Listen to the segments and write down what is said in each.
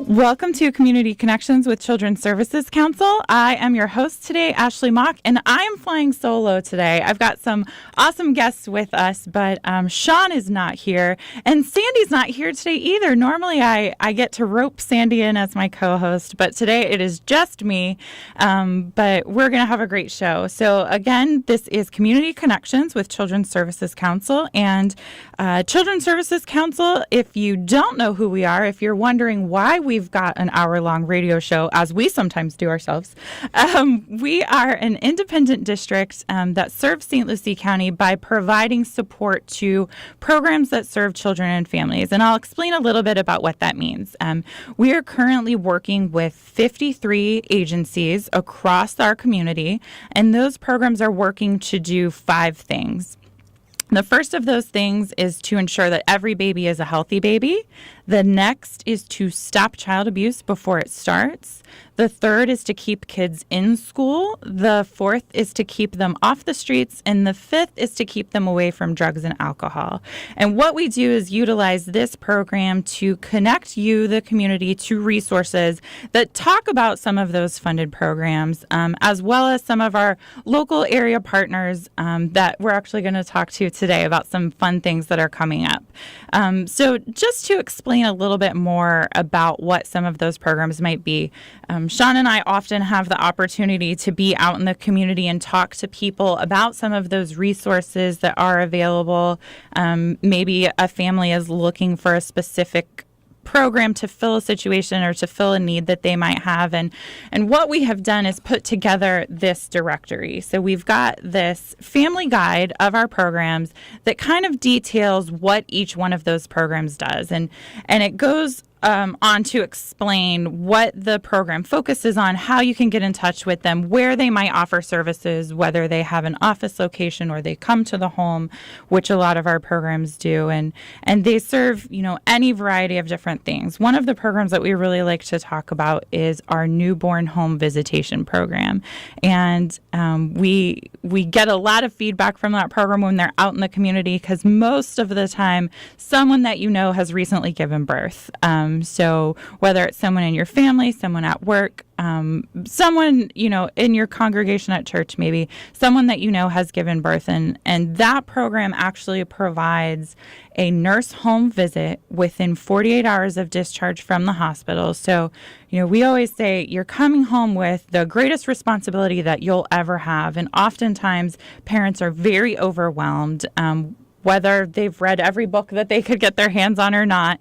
Welcome to Community Connections with Children's Services Council. I am your host today, Ashley Mock, and I am flying solo today. I've got some awesome guests with us, but Sean is not here, and Sandy's not here today either. Normally, I get to rope Sandy in as my co-host, but today it is just me, but we're going to have a great show. So again, this is Community Connections with Children's Services Council, and Children's Services Council, if you don't know who we are, if you're wondering why we've got an hour-long radio show, as we sometimes do ourselves, we are an independent district that serves St. Lucie County by providing support to programs that serve children and families. And I'll explain a little bit about what that means. We are currently working with 53 agencies across our community, and those programs are working to do 5 things. The first of those things is to ensure that every baby is a healthy baby. The next is to stop child abuse before it starts. The third is to keep kids in school. The fourth is to keep them off the streets. And the fifth is to keep them away from drugs and alcohol. And what we do is utilize this program to connect you, the community, to resources that talk about some of those funded programs, as well as some of our local area partners that we're actually going to talk to today about some fun things that are coming up. So just to explain a little bit more about what some of those programs might be, Sean and I often have the opportunity to be out in the community and talk to people about some of those resources that are available. Maybe a family is looking for a specific program to fill a situation or to fill a need that they might have. And what we have done is put together this directory. So we've got this family guide of our programs that kind of details what each one of those programs does. And it goes on to explain what the program focuses on, how you can get in touch with them, where they might offer services, whether they have an office location or they come to the home, which a lot of our programs do. And they serve, any variety of different things. One of the programs that we really like to talk about is our newborn home visitation program. And we get a lot of feedback from that program when they're out in the community, because most of the time, someone that you know has recently given birth. So whether it's someone in your family, someone at work, someone, in your congregation at church, maybe someone that has given birth. And that program actually provides a nurse home visit within 48 hours of discharge from the hospital. So, we always say you're coming home with the greatest responsibility that you'll ever have. And oftentimes parents are very overwhelmed. Whether they've read every book that they could get their hands on or not,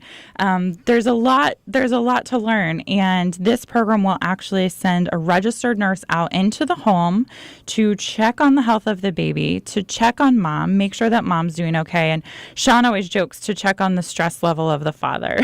there's a lot to learn. And this program will actually send a registered nurse out into the home to check on the health of the baby, to check on mom, make sure that mom's doing okay. And Sean always jokes to check on the stress level of the father.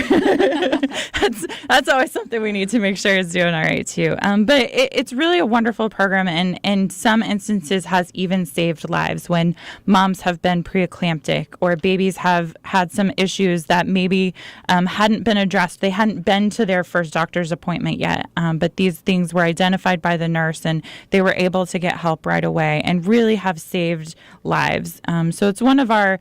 That's always something we need to make sure is doing all right too. But it's really a wonderful program, and in some instances has even saved lives when moms have been preeclamptic or babies have had some issues that maybe hadn't been addressed. They hadn't been to their first doctor's appointment yet, but these things were identified by the nurse and they were able to get help right away and really have saved lives. So it's one of our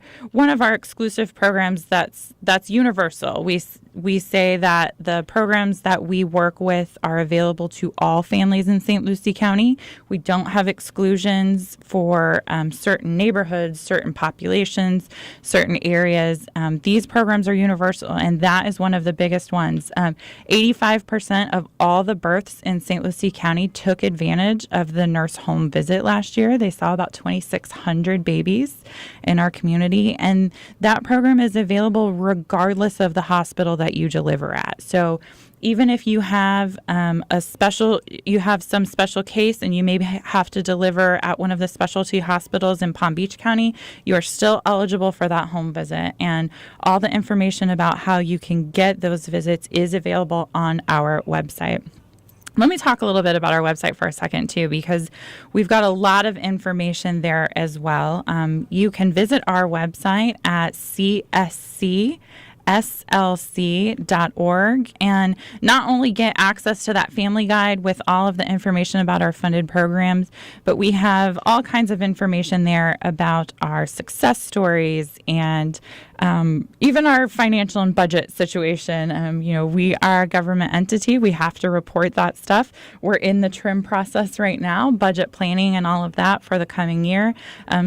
exclusive programs that's universal. We say that the programs that we work with are available to all families in St. Lucie County. We don't have exclusions for certain neighborhoods, certain populations, certain areas. These programs are universal, and that is one of the biggest ones. 85% of all the births in St. Lucie County took advantage of the nurse home visit last year. They saw about 2,600 babies in our community, and that program is available regardless of the hospital that you deliver at. So even if you have some special case and you maybe have to deliver at one of the specialty hospitals in Palm Beach County, you are still eligible for that home visit. And all the information about how you can get those visits is available on our website. Let me talk a little bit about our website for a second, too, because we've got a lot of information there as well. You can visit our website at CSC. slc.org and not only get access to that family guide with all of the information about our funded programs, but we have all kinds of information there about our success stories and even our financial and budget situation. We are a government entity. We have to report that stuff. We're in the trim process right now, budget planning and all of that for the coming year.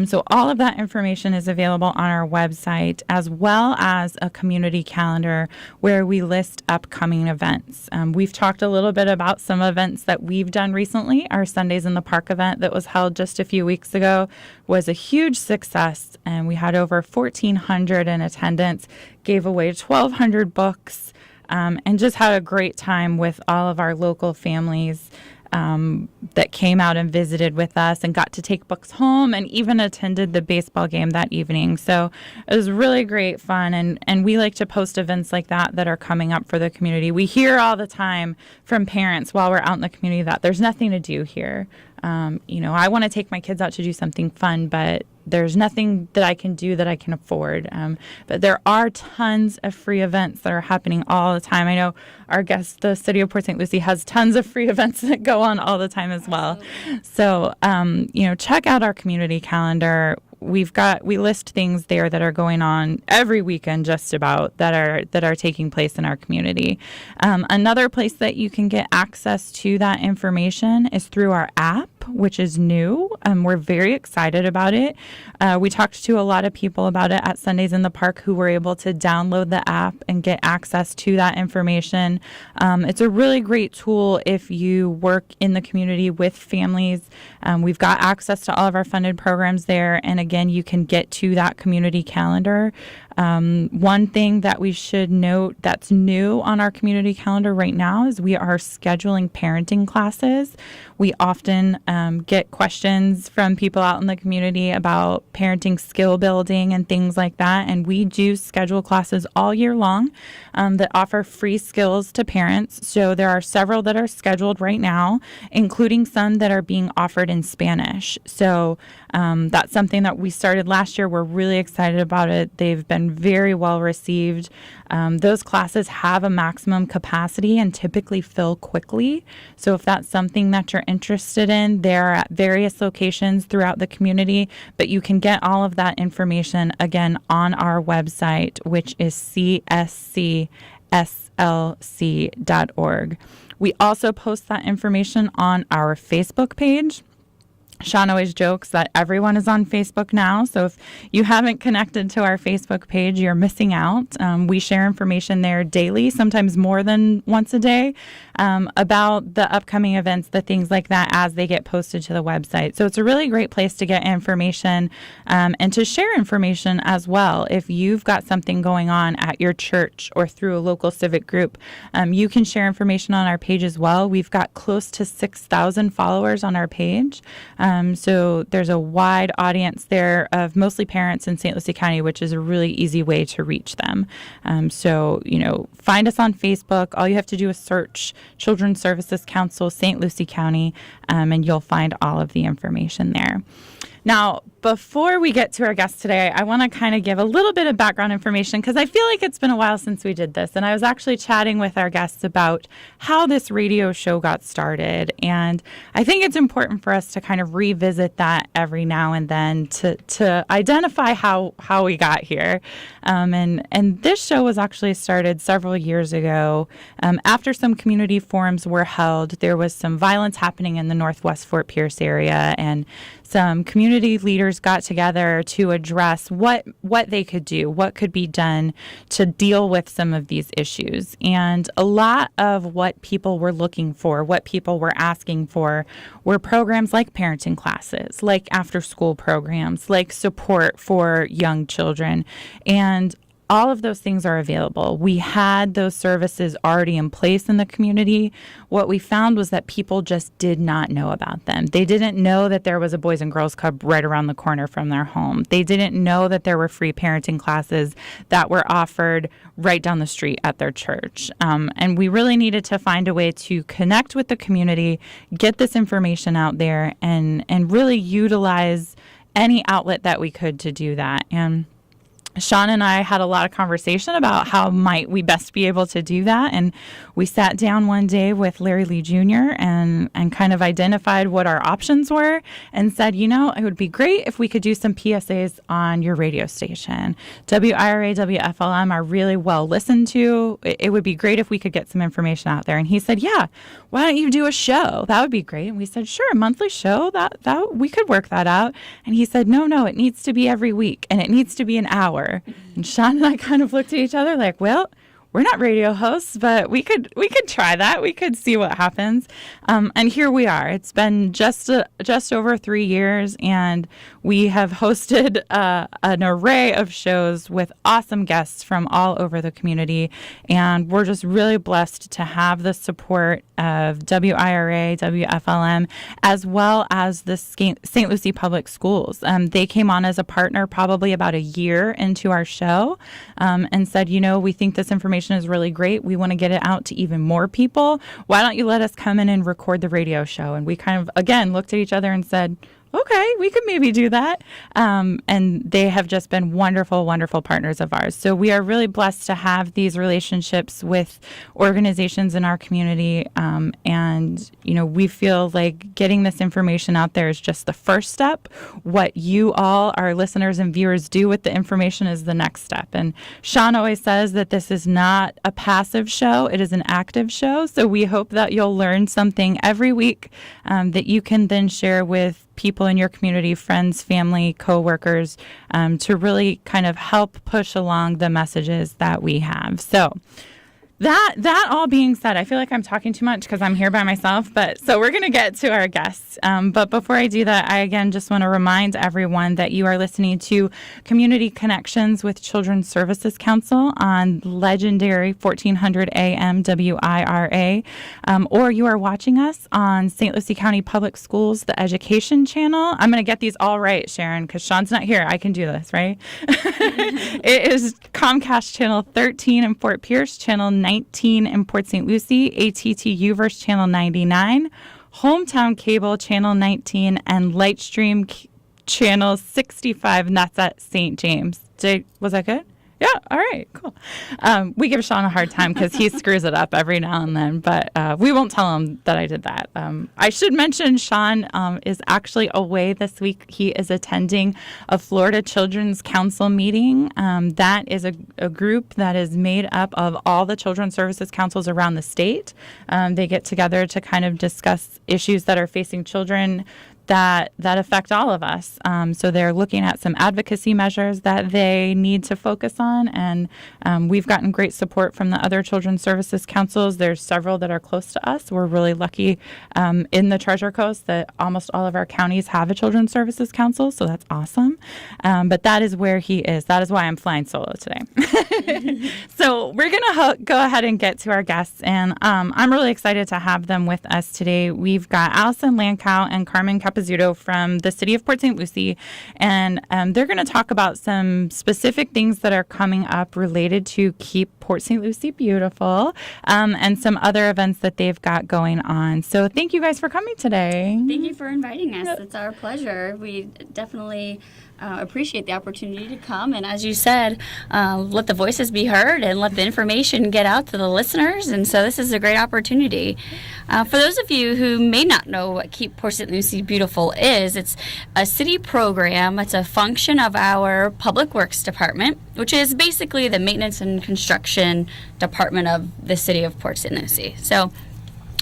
So all of that information is available on our website, as well as a community calendar where we list upcoming events. We've talked a little bit about some events that we've done recently. Our Sundays in the Park event that was held just a few weeks ago was a huge success, and we had over 1,400 in attendance, gave away 1,200 books, and just had a great time with all of our local families that came out and visited with us and got to take books home and even attended the baseball game that evening. So it was really great fun, and we like to post events like that are coming up for the community. We hear all the time from parents while we're out in the community that there's nothing to do here. I want to take my kids out to do something fun, but there's nothing that I can do that I can afford. But there are tons of free events that are happening all the time. I know our guest, the City of Port St. Lucie, has tons of free events that go on all the time as well. So, check out our community calendar. We list things there that are going on every weekend, just about, that are taking place in our community. Another place that you can get access to that information is through our app, which is new. We're very excited about it. We talked to a lot of people about it at Sundays in the Park who were able to download the app and get access to that information. It's a really great tool if you work in the community with families. We've got access to all of our funded programs there, and again, you can get to that community calendar. One thing that we should note that's new on our community calendar right now is we are scheduling parenting classes. We often get questions from people out in the community about parenting skill building and things like that, and we do schedule classes all year long that offer free skills to parents. So there are several that are scheduled right now, including some that are being offered in Spanish. So that's something that we started last year. We're really excited about it. They've been very well received. Those classes have a maximum capacity and typically fill quickly. So if that's something that you're interested in, they're at various locations throughout the community, but you can get all of that information again on our website, which is cscslc.org. We also post that information on our Facebook page. Sean always jokes that everyone is on Facebook now, so if you haven't connected to our Facebook page, you're missing out. We share information there daily, sometimes more than once a day, about the upcoming events, the things like that, as they get posted to the website. So it's a really great place to get information and to share information as well. If you've got something going on at your church or through a local civic group, you can share information on our page as well. We've got close to 6,000 followers on our page. So there's a wide audience there of mostly parents in St. Lucie County, which is a really easy way to reach them. So find us on Facebook. All you have to do is search Children's Services Council, St. Lucie County, and you'll find all of the information there. Now, before we get to our guest today, I want to kind of give a little bit of background information because I feel like it's been a while since we did this. And I was actually chatting with our guests about how this radio show got started. And I think it's important for us to kind of revisit that every now and then to identify how we got here. And this show was actually started several years ago. After some community forums were held, there was some violence happening in the Northwest Fort Pierce area, and some community leaders got together to address what they could do, what could be done to deal with some of these issues. And a lot of what people were looking for, what people were asking for, were programs like parenting classes, like after-school programs, like support for young children. And all of those things are available. We had those services already in place in the community. What we found was that people just did not know about them. They didn't know that there was a Boys and Girls Club right around the corner from their home. They didn't know that there were free parenting classes that were offered right down the street at their church. And we really needed to find a way to connect with the community, get this information out there, and really utilize any outlet that we could to do that. And Sean and I had a lot of conversation about how might we best be able to do that. And we sat down one day with Larry Lee Jr. and kind of identified what our options were and said, it would be great if we could do some PSAs on your radio station. WIRA, WFLM are really well listened to. It would be great if we could get some information out there. And he said, yeah, why don't you do a show? That would be great. And we said, sure, a monthly show, that we could work that out. And he said, no, it needs to be every week and it needs to be an hour. And Sean and I kind of looked at each other like, well, we're not radio hosts, but we could try that. We could see what happens. And here we are. It's been just over 3 years, and we have hosted an array of shows with awesome guests from all over the community. And we're just really blessed to have the support of WIRA, WFLM, as well as the St. Lucie Public Schools. They came on as a partner probably about a year into our show and said, we think this information is really great. We want to get it out to even more people. Why don't you let us come in and record the radio show? And we kind of, again, looked at each other and said, okay, we could maybe do that. And they have just been wonderful, wonderful partners of ours. So we are really blessed to have these relationships with organizations in our community. And, we feel like getting this information out there is just the first step. What you all, our listeners and viewers, do with the information is the next step. And Sean always says that this is not a passive show. It is an active show. So we hope that you'll learn something every week that you can then share with people in your community, friends, family, coworkers, to really kind of help push along the messages that we have. So that all being said, I feel like I'm talking too much because I'm here by myself, so we're going to get to our guests. But before I do that, I again just want to remind everyone that you are listening to Community Connections with Children's Services Council on legendary 1400 AM WIRA, or you are watching us on St. Lucie County Public Schools, the Education Channel. I'm going to get these all right, Sharon, because Sean's not here. I can do this, right? It is Comcast Channel 13 in Fort Pierce, Channel 19 in Port St. Lucie, ATTU verse Channel 99, Hometown Cable Channel 19, and Lightstream Channel 65, and that's at St. James. Was that good? Yeah, all right, cool. We give Sean a hard time because he screws it up every now and then, but we won't tell him that I did that. I should mention Sean is actually away this week. He is attending a Florida Children's Council meeting. That is a group that is made up of all the children's services councils around the state. They get together to kind of discuss issues that are facing children that affect all of us. So they're looking at some advocacy measures that they need to focus on, and we've gotten great support from the other children's services councils. There's several that are close to us. We're really lucky in the Treasure Coast that almost all of our counties have a children's services council, so that's awesome. But that is where he is. That is why I'm flying solo today. So we're going to go ahead and get to our guests, and I'm really excited to have them with us today. We've got Allison Lankow and Carmen Capizzuto from the city of Port St. Lucie, and they're going to talk about some specific things that are coming up related to Keep Port St. Lucie Beautiful, and some other events that they've got going on. So thank you guys for coming today. Thank you for inviting us. It's our pleasure. We definitely appreciate the opportunity to come, and as you said, let the voices be heard and let the information get out to the listeners, and so this is a great opportunity. For those of you who may not know what Keep Port St. Lucie Beautiful is, it's a city program. It's a function of our Public Works Department, which is basically the maintenance and construction department of the city of Port St. Lucie. So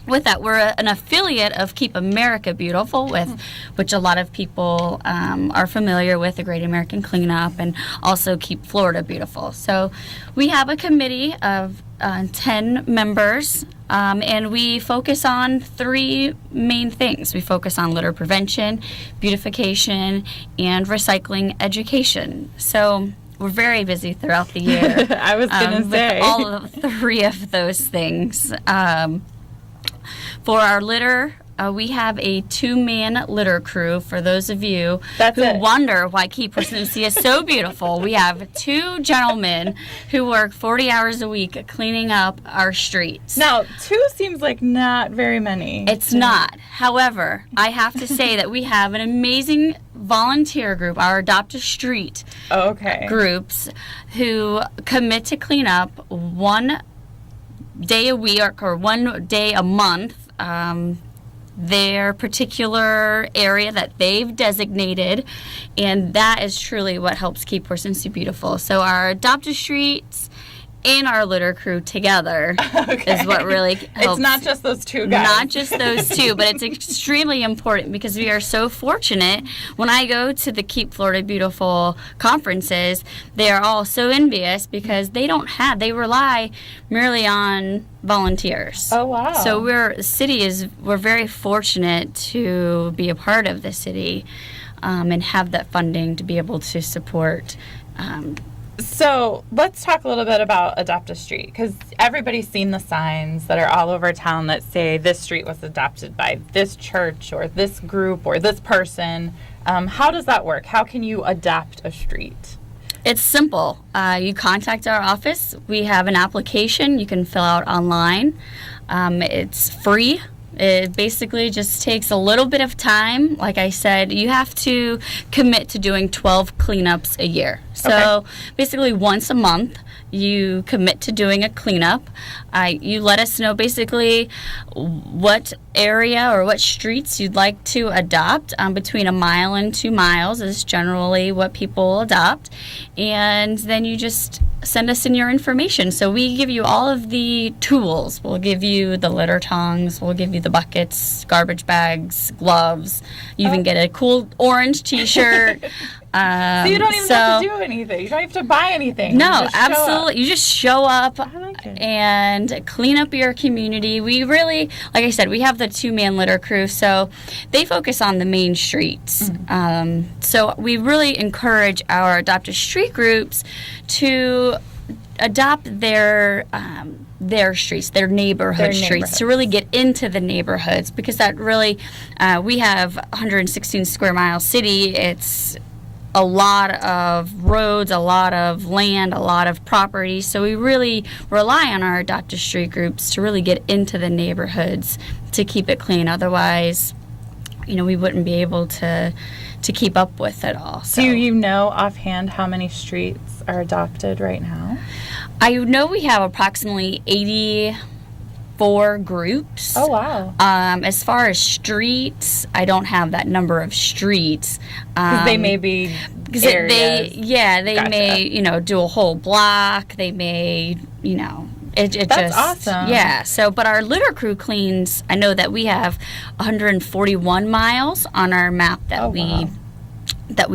with that, we're an affiliate of Keep America Beautiful, with which a lot of people are familiar with, the Great American Cleanup, and also Keep Florida Beautiful. So we have a committee of 10 members, and we focus on 3 main things. We focus on litter prevention, beautification, and recycling education. So we're very busy throughout the year. I was going to say. With all of 3 of those things. For our litter, we have a 2-man litter crew. For those of you who wonder why Keep Port St. Lucie is so beautiful, we have 2 gentlemen who work 40 hours a week cleaning up our streets. Now, 2 seems like not very many. It's not. However, I have to say that we have an amazing volunteer group, our Adopt a Street groups, who commit to clean up one day a week or one day a month, their particular area that they've designated, and that is truly what helps keep Port St. Lucie beautiful. So our Adopt a Streets and our litter crew together is what really helps. It's not just those two guys. Not just those two, but it's extremely important because we are so fortunate. When I go to the Keep Florida Beautiful conferences, they are all so envious because they rely merely on volunteers. Oh, wow. So we're very fortunate to be a part of the city and have that funding to be able to support. So let's talk a little bit about Adopt a Street, because everybody's seen the signs that are all over town that say this street was adopted by this church or this group or this person. How does that work? How can you adopt a street? It's simple. You contact our office. We have an application you can fill out online. It's free. It basically just takes a little bit of time. Like I said, you have to commit to doing 12 cleanups a year. So basically once a month, you commit to doing a cleanup. You let us know basically what area or what streets you'd like to adopt. Between 1 mile and 2 miles is generally what people adopt. And then you just send us in your information. So we give you all of the tools. We'll give you the litter tongs. We'll give you the buckets, garbage bags, gloves. You even get a cool orange T-shirt. So you don't even have to do anything. You don't have to buy anything. No, absolutely. You just show up like and clean up your community. We really, like I said, we have the 2-man litter crew, so they focus on the main streets. Mm-hmm. So we really encourage our Adopt a Street groups to adopt their streets, their neighborhood streets, to really get into the neighborhoods, because that really, we have 116 square mile city. It's a lot of roads, a lot of land, a lot of property. So we really rely on our Adopt a Street groups to really get into the neighborhoods to keep it clean. Otherwise, we wouldn't be able to keep up with it all. So. Do you know offhand how many streets are adopted right now? I know we have approximately 84 groups. Oh, wow. As far as streets, I don't have that number of streets. Because they may be areas. They may, do a whole block. They may, That's awesome. Yeah. So, but our litter crew cleans, I know that we have 141 miles on our map that we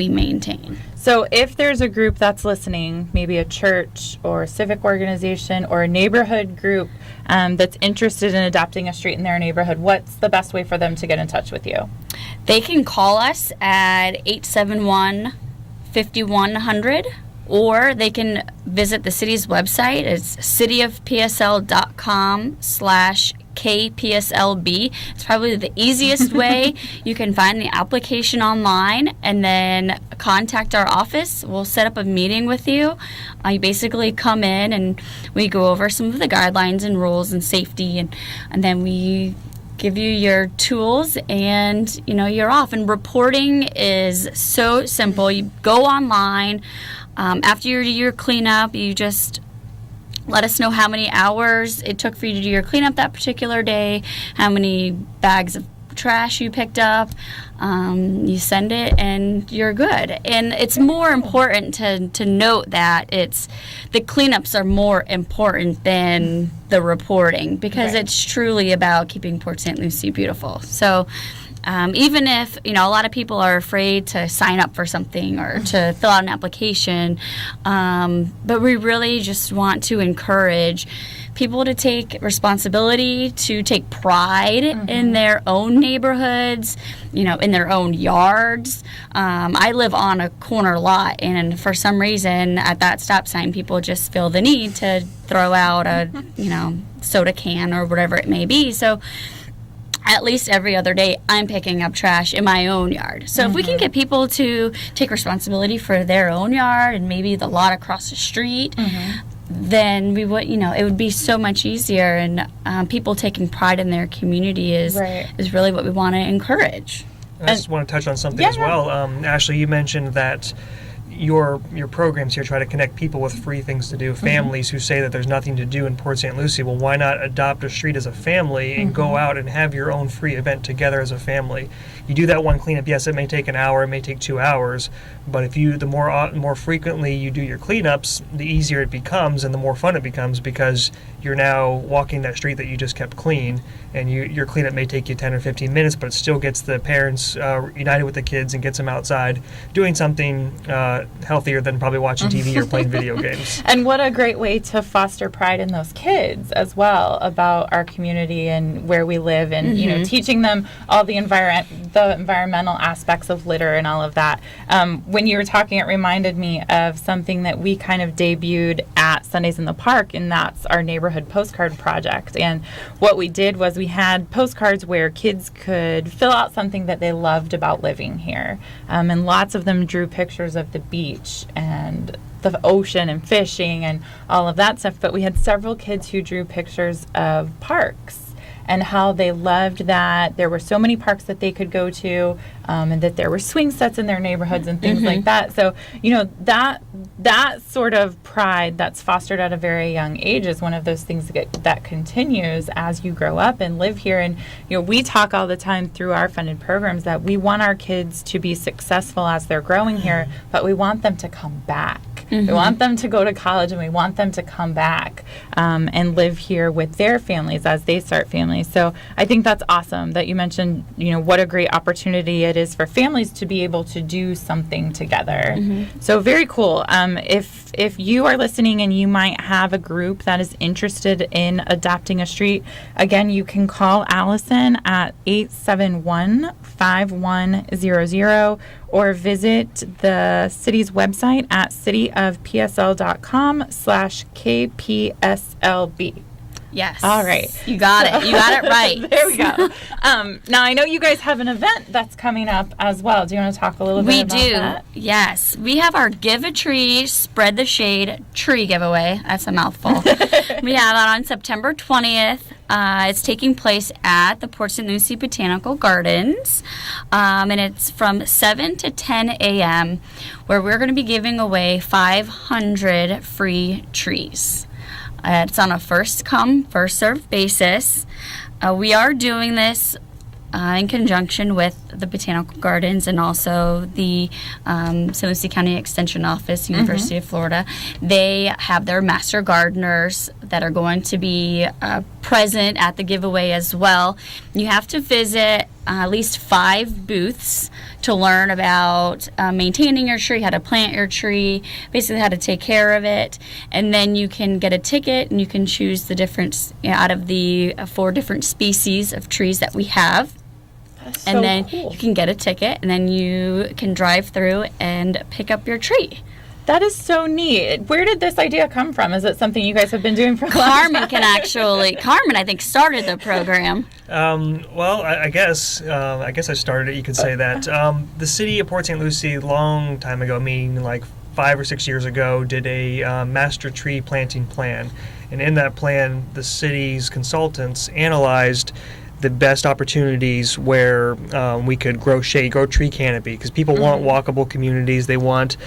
maintain. So if there's a group that's listening, maybe a church or a civic organization or a neighborhood group that's interested in adopting a street in their neighborhood, what's the best way for them to get in touch with you? They can call us at 871-5100, or they can visit the city's website. It's cityofpsl.com/KPSLB. It's probably the easiest way. You can find the application online and then contact our office. We'll set up a meeting with you. You basically come in and we go over some of the guidelines and rules and safety, and then we give you your tools, and you're off. And reporting is so simple. You go online. After you do your cleanup, you just let us know how many hours it took for you to do your cleanup that particular day, how many bags of trash you picked up. You send it and you're good. And it's more important to note that the cleanups are more important than the reporting, because it's truly about keeping Port St. Lucie beautiful. So even if, a lot of people are afraid to sign up for something or to fill out an application, but we really just want to encourage people to take responsibility, to take pride in their own neighborhoods, in their own yards. I live on a corner lot, and for some reason at that stop sign, people just feel the need to throw out a, soda can or whatever it may be. So at least every other day, I'm picking up trash in my own yard. So if we can get people to take responsibility for their own yard and maybe the lot across the street, then we would, it would be so much easier. And people taking pride in their community is really what we want to encourage. And I just want to touch on something Yeah, as well. Ashley, you mentioned that your programs here try to connect people with free things to do, families who say that there's nothing to do in Port St. Lucie. Well, why not adopt a street as a family and go out and have your own free event together as a family? You do that one cleanup, yes, it may take an hour, it may take 2 hours, but if the more frequently you do your cleanups, the easier it becomes and the more fun it becomes, because you're now walking that street that you just kept clean, and your cleanup may take you 10 or 15 minutes, but it still gets the parents united with the kids and gets them outside doing something healthier than probably watching TV or playing video games. And what a great way to foster pride in those kids as well about our community and where we live, and teaching them all the environmental aspects of litter and all of that. When you were talking, it reminded me of something that we kind of debuted at Sundays in the Park, and that's our neighborhood postcard project. And what we did was we had postcards where kids could fill out something that they loved about living here. And lots of them drew pictures of the beach and the ocean and fishing and all of that stuff. But we had several kids who drew pictures of parks and how they loved that there were so many parks that they could go to, and that there were swing sets in their neighborhoods and things like that. So, that sort of pride that's fostered at a very young age is one of those things that continues as you grow up and live here. And, we talk all the time through our funded programs that we want our kids to be successful as they're growing here, but we want them to come back. We want them to go to college, and we want them to come back and live here with their families as they start families. So I think that's awesome that you mentioned, what a great opportunity it is for families to be able to do something together. So very cool. If you are listening and you might have a group that is interested in adopting a street, again, you can call Allison at 871-5100 or visit the city's website at cityofpsl.com/KPSLB. Yes. All right. You got it. You got it right. There we go. Now, I know you guys have an event that's coming up as well. Do you want to talk a little bit about that? We do. Yes. We have our Give a Tree, Spread the Shade tree giveaway. That's a mouthful. We have it on September 20th. It's taking place at the Port St. Lucie Botanical Gardens, and it's from 7 to 10 a.m., where we're going to be giving away 500 free trees. It's on a first-come, first-served basis. We are doing this in conjunction with the Botanical Gardens and also the St. Lucie County Extension Office, University of Florida. They have their master gardeners that are going to be present at the giveaway as well. You have to visit at least 5 booths to learn about maintaining your tree, how to plant your tree, basically how to take care of it. And then you can get a ticket and you can choose the different, out of the 4 different species of trees that we have. That's and so then cool. you can get a ticket, and then you can drive through and pick up your tree. That is so neat. Where did this idea come from? Is it something you guys have been doing for a long time? Carmen, I think, started the program. Well, I guess I started it. You could say that. The city of Port St. Lucie, long time ago, meaning like 5 or 6 years ago, did a master tree planting plan, and in that plan, the city's consultants analyzed the best opportunities where we could grow tree canopy, because people want walkable communities. They want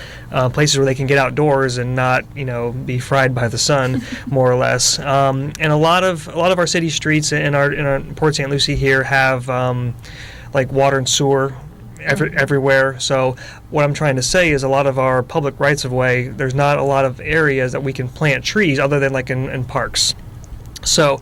places where they can get outdoors and not, be fried by the sun, more or less. And a lot of our city streets in our Port St. Lucie here have like water and sewer everywhere. So what I'm trying to say is a lot of our public rights of way, there's not a lot of areas that we can plant trees other than like in parks. So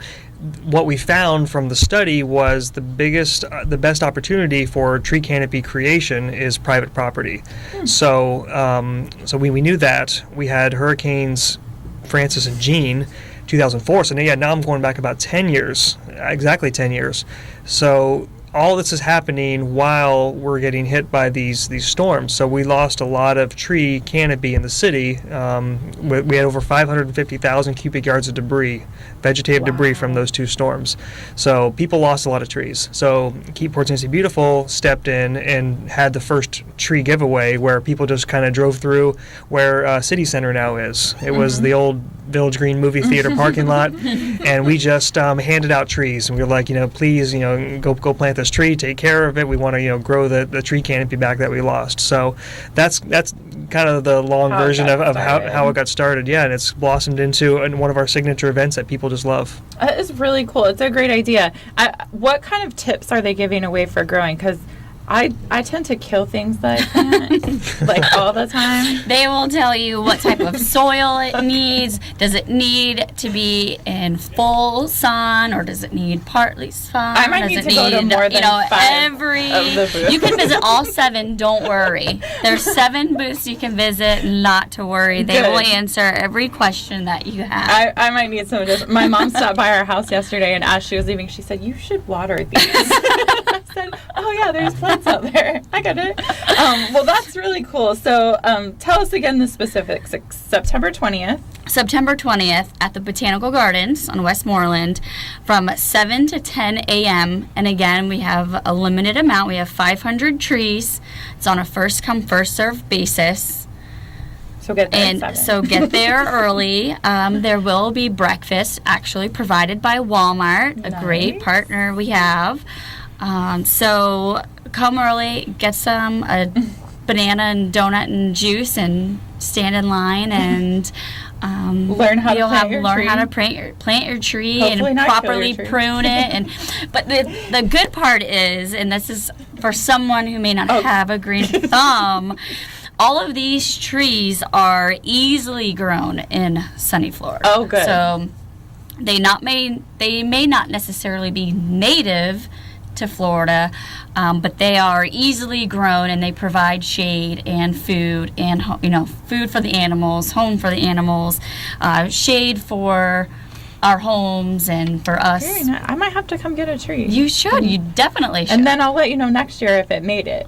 what we found from the study was the best opportunity for tree canopy creation is private property. So we knew that. We had Hurricanes Francis and Jean, 2004. So now I'm going back about 10 years, exactly 10 years. So all this is happening while we're getting hit by these storms. So we lost a lot of tree canopy in the city. We had over 550,000 cubic yards of debris, vegetative debris from those 2 storms. So people lost a lot of trees. So Keep Port St. Lucie Beautiful stepped in and had the first tree giveaway where people just kind of drove through where City Center now is. It was the old Village Green movie theater parking lot, and we just handed out trees. And we were like, please, go plant this tree, take care of it. We want to, grow the tree canopy back that we lost. So that's kind of the long version of how it got started. Yeah, and it's blossomed into one of our signature events that people just love. That is really cool. It's a great idea. What kind of tips are they giving away for growing? Because I tend to kill things that I plant, like all the time. They will tell you what type of soil it needs. Does it need to be in full sun, or does it need partly sun? I might need to go to more than 5 of the booths. You can visit all 7. Don't worry. There's 7 booths you can visit. Not to worry. They will answer every question that you have. I might need some. My mom stopped by our house yesterday, and as she was leaving, she said, "You should water these." I said, "Oh yeah, there's plants out there. I get it." Well, that's really cool. So tell us again the specifics. September 20th. September 20th at the Botanical Gardens on Westmoreland from 7 to 10 a.m. And again, we have a limited amount. We have 500 trees. It's on a first-come, first-served basis. So get there at 7. So get there early. There will be breakfast actually provided by Walmart, a great partner we have. So come early, get some banana and donut and juice, and stand in line and learn how to plant your tree. Hopefully and properly prune it. But the good part is, and this is for someone who may not have a green thumb, all of these trees are easily grown in sunny Florida. Oh, good. So they may not necessarily be native to Florida, but they are easily grown, and they provide shade and food, and food for the animals, home for the animals, shade for our homes and for us. Very nice. I might have to come get a tree. You should. You definitely should. And then I'll let you know next year if it made it.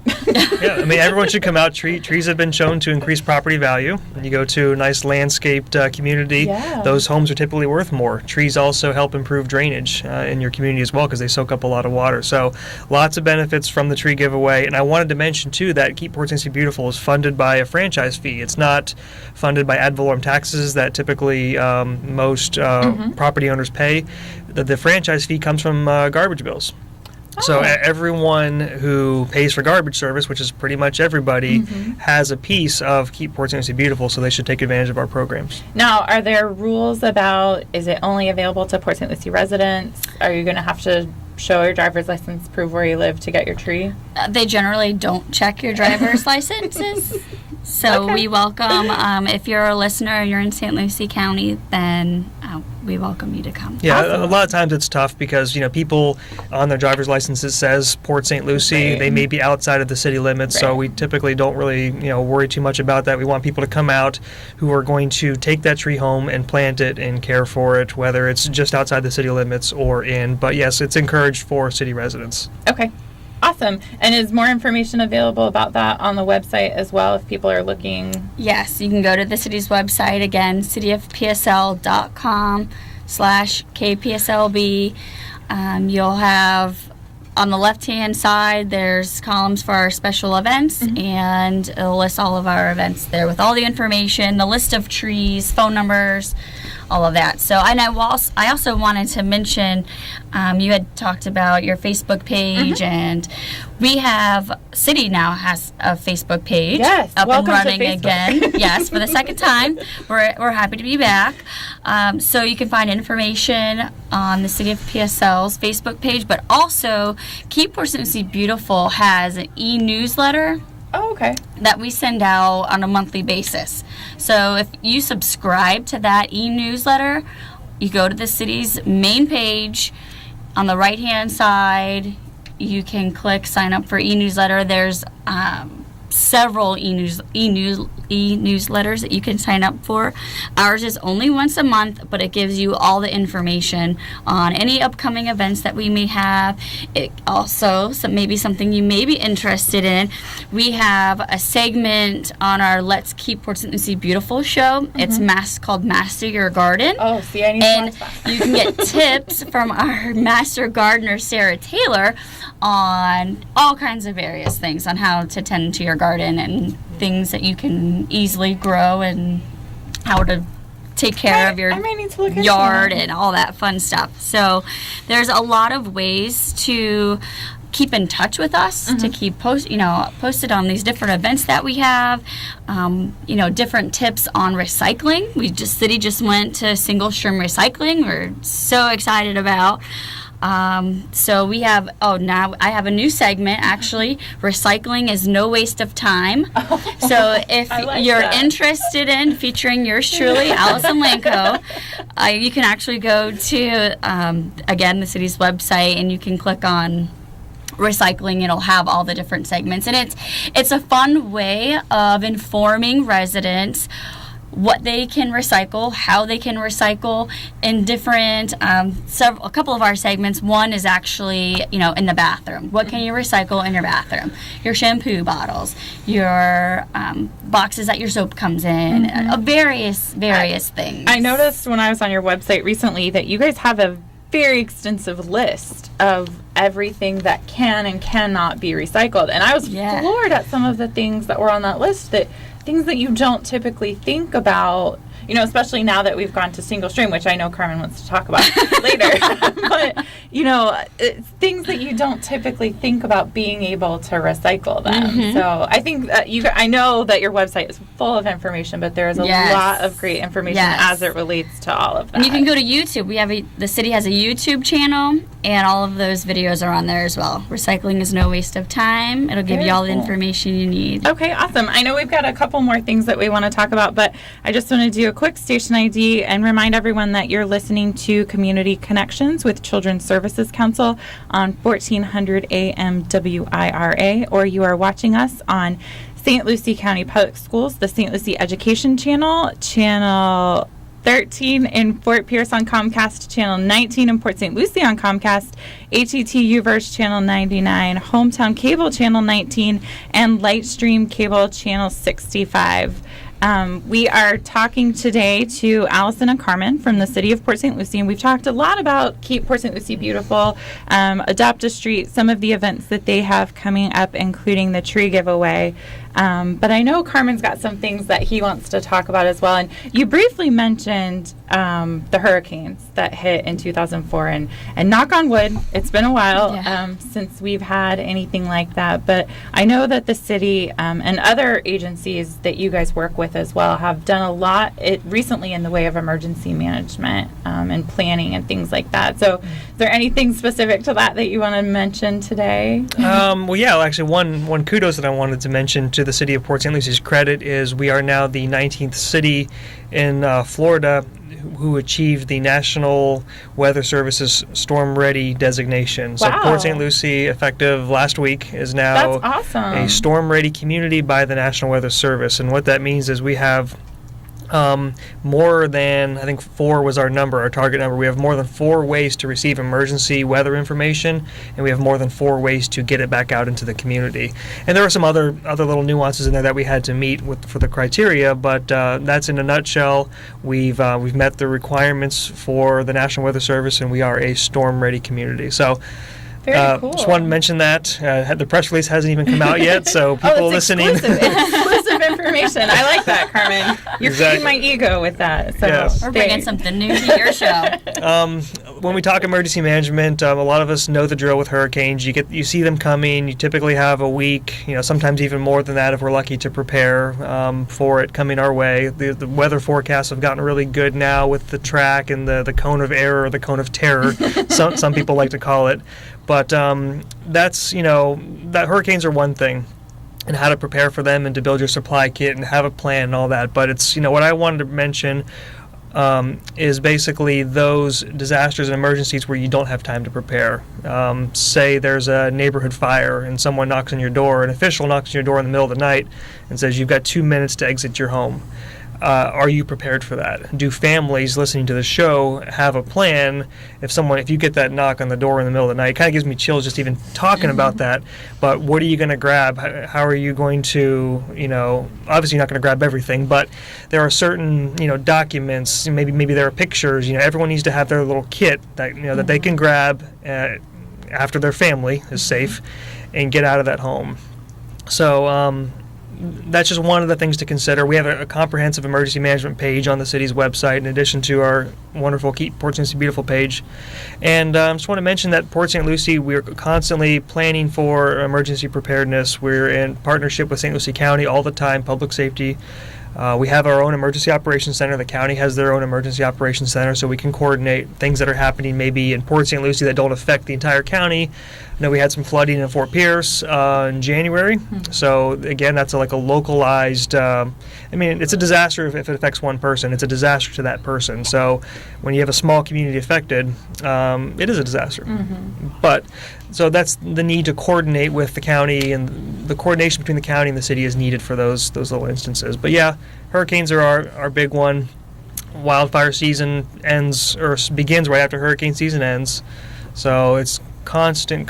Yeah, I mean, everyone should come out. Trees have been shown to increase property value. When you go to a nice landscaped community, those homes are typically worth more. Trees also help improve drainage in your community as well, because they soak up a lot of water. So lots of benefits from the tree giveaway. And I wanted to mention, too, that Keep Port St. Lucie Beautiful is funded by a franchise fee. It's not funded by ad valorem taxes that typically most property owners pay. The franchise fee comes from garbage bills. So everyone who pays for garbage service, which is pretty much everybody, has a piece of Keep Port St. Lucie Beautiful, so they should take advantage of our programs. Now, are there rules about, is it only available to Port St. Lucie residents? Are you going to have to show your driver's license, prove where you live to get your tree? They generally don't check your driver's licenses. So we welcome, if you're a listener and you're in St. Lucie County, then we welcome you to come. Yeah, awesome. A lot of times it's tough because, people on their driver's licenses says Port St. Lucie. Right. They may be outside of the city limits, so we typically don't really, worry too much about that. We want people to come out who are going to take that tree home and plant it and care for it, whether it's just outside the city limits or in. But yes, it's encouraged for city residents. Okay. Awesome. And is more information available about that on the website as well if people are looking? Yes, you can go to the city's website, again, cityofpsl.com/KPSLB. You'll have on the left-hand side, there's columns for our special events, and it'll list all of our events there with all the information, the list of trees, phone numbers, all of that. So, and I also wanted to mention, you had talked about your Facebook page, and we have, City now has a Facebook page up and running again. Yes, for the second time. We're happy to be back. So you can find information on the City of PSL's Facebook page, but also Keep Port St. Lucie Beautiful has an e-newsletter. Oh, okay. That we send out on a monthly basis. So if you subscribe to that e-newsletter, you go to the city's main page. On the right-hand side, you can click sign up for e-newsletter. There's several e-newsletters that you can sign up for. Ours is only once a month, but it gives you all the information on any upcoming events that we may have. It also, maybe something you may be interested in, we have a segment on our Let's Keep Port St. Lucie Beautiful show. It's called Master Your Garden. Oh, see, I need to watch that. You can get tips from our master gardener, Sarah Taylor, on all kinds of various things on how to tend to your garden and things that you can easily grow and how to take care of your I might need to look into yard that. and all that fun stuff. So there's a lot of ways to keep in touch with us, to keep posted on these different events that we have, different tips on recycling. City just went to single stream recycling. We're so excited about. So we have, now I have a new segment, actually. Recycling is no waste of time. So if you're interested in featuring yours truly, Allison Lanco, you can actually go to, again, the city's website, and you can click on recycling. It'll have all the different segments, and it's a fun way of informing residents what they can recycle, how they can recycle in different, a couple of our segments. One is actually, in the bathroom. What can you recycle in your bathroom? Your shampoo bottles, your boxes that your soap comes in, various things. I noticed when I was on your website recently that you guys have a very extensive list of everything that can and cannot be recycled. And I was floored at some of the things that were on that list, things that you don't typically think about, especially now that we've gone to single stream, which I know Carmen wants to talk about later. But, it's things that you don't typically think about being able to recycle them. So I think that I know that your website is full of information, but there is a lot of great information as it relates to all of that. And you can go to YouTube. The city has a YouTube channel, and all of those videos are on there as well. Recycling is no waste of time. It'll give you all the information you need. Okay, awesome. I know we've got a couple more things that we want to talk about, but I just want to do a quick station ID and remind everyone that you're listening to Community Connections with Children's Services Council on 1400 AM WIRA, or you are watching us on St. Lucie County Public Schools, the St. Lucie Education Channel, Channel 13 in Fort Pierce on Comcast, Channel 19 in Port St. Lucie on Comcast, HET Uverse Channel 99, Hometown Cable Channel 19, and Lightstream Cable Channel 65. We are talking today to Allison and Carmen from the City of Port St. Lucie, and we've talked a lot about Keep Port St. Lucie Beautiful, Adopt a Street, some of the events that they have coming up, including the tree giveaway. But I know Carmen's got some things that he wants to talk about as well. And you briefly mentioned the hurricanes that hit in 2004. And knock on wood, it's been a while since we've had anything like that. But I know that the city and other agencies that you guys work with as well have done a lot recently in the way of emergency management and planning and things like that. So is there anything specific to that you want to mention today? Actually, one kudos that I wanted to mention to the City of Port St. Lucie's credit is we are now the 19th city in Florida who achieved the National Weather Service's Storm Ready designation. So Port St. Lucie, effective last week, is now a Storm Ready community by the National Weather Service. And what that means is we have more than, I think 4 was our target number. We have more than 4 ways to receive emergency weather information, and we have more than 4 ways to get it back out into the community. And there are some other little nuances in there that we had to meet for the criteria, but that's in a nutshell. We've met the requirements for the National Weather Service, and we are a storm-ready community. So. Very cool. Just wanted to mention that. The press release hasn't even come out yet, so people listening. Exclusive information. I like that, Carmen. You're feeding my ego with that. So yes. We're bringing something new to your show. When we talk emergency management, a lot of us know the drill with hurricanes. You see them coming. You typically have a week, sometimes even more than that if we're lucky to prepare for it coming our way. The weather forecasts have gotten really good now with the track and the cone of error, or the cone of terror, some people like to call it. But that's, that hurricanes are one thing, and how to prepare for them and to build your supply kit and have a plan and all that. But it's, what I wanted to mention is basically those disasters and emergencies where you don't have time to prepare. Say there's a neighborhood fire and someone knocks on your door, an official knocks on your door in the middle of the night and says you've got 2 minutes to exit your home. Are you prepared for that? Do families listening to the show have a plan if you get that knock on the door in the middle of the night? It kind of gives me chills just even talking about that. But what are you going to grab? How are you going to, obviously you're not going to grab everything, but there are certain, documents, maybe there are pictures, everyone needs to have their little kit that, that they can grab after their family is safe and get out of that home. So, that's just one of the things to consider. We have a comprehensive emergency management page on the city's website, in addition to our wonderful Keep Port St. Lucie Beautiful page. And I just want to mention that Port St. Lucie, we're constantly planning for emergency preparedness. We're in partnership with St. Lucie County all the time, public safety. We have our own emergency operations center. The county has their own emergency operations center, so we can coordinate things that are happening maybe in Port St. Lucie that don't affect the entire county. I know we had some flooding in Fort Pierce in January. So again, that's like a localized, it's a disaster if it affects one person. It's a disaster to that person. So when you have a small community affected, it is a disaster. But so that's the need to coordinate with the county, and the coordination between the county and the city is needed for those little instances. But yeah, hurricanes are our big one. Wildfire season begins right after hurricane season ends. So it's constant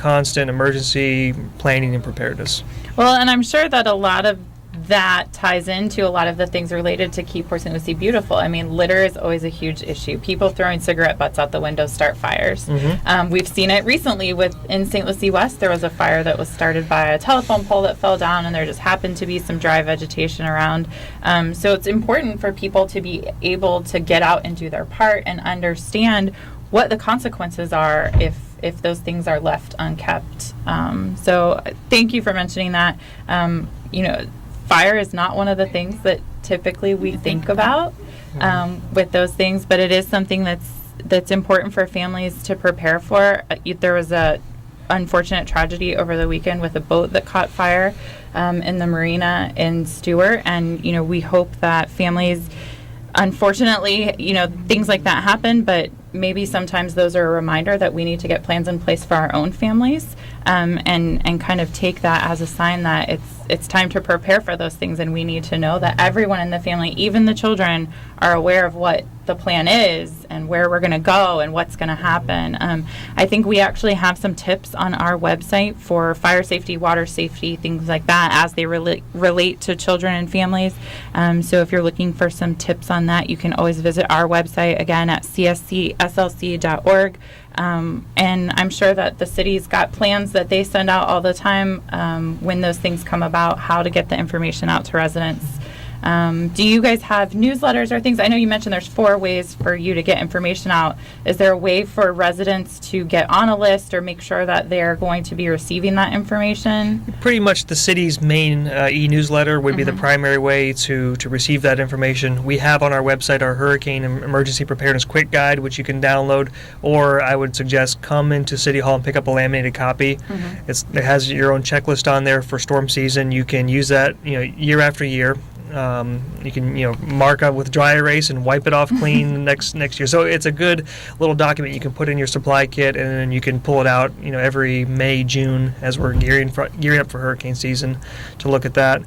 emergency planning and preparedness. Well, and I'm sure that a lot of that ties into a lot of the things related to Keep Port St. Lucie Beautiful. I mean, litter is always a huge issue. People throwing cigarette butts out the window start fires. We've seen it recently in St. Lucie West. There was a fire that was started by a telephone pole that fell down, and there just happened to be some dry vegetation around. So it's important for people to be able to get out and do their part and understand what the consequences are if those things are left unkept. So thank you for mentioning that. Fire is not one of the things that typically we think about with those things, but it is something that's important for families to prepare for. There was a unfortunate tragedy over the weekend with a boat that caught fire in the marina in Stewart, and we hope that families, unfortunately, things like that happen, but maybe sometimes those are a reminder that we need to get plans in place for our own families, and kind of take that as a sign that it's time to prepare for those things, and we need to know that everyone in the family, even the children, are aware of what the plan is and where we're going to go and what's going to happen. I think we actually have some tips on our website for fire safety, water safety, things like that as they relate to children and families. So if you're looking for some tips on that, you can always visit our website again at cscslc.org. And I'm sure that the city's got plans that they send out all the time when those things come about, how to get the information out to residents. Do you guys have newsletters or things? I know you mentioned there's 4 ways for you to get information out. Is there a way for residents to get on a list or make sure that they're going to be receiving that information? Pretty much the city's main e-newsletter would be the primary way to receive that information. We have on our website our Hurricane Emergency Preparedness Quick Guide, which you can download, or I would suggest come into City Hall and pick up a laminated copy. It has your own checklist on there for storm season. You can use that year after year. You can mark up with dry erase and wipe it off clean next year. So it's a good little document you can put in your supply kit, and then you can pull it out every May, June as we're gearing up for hurricane season to look at that.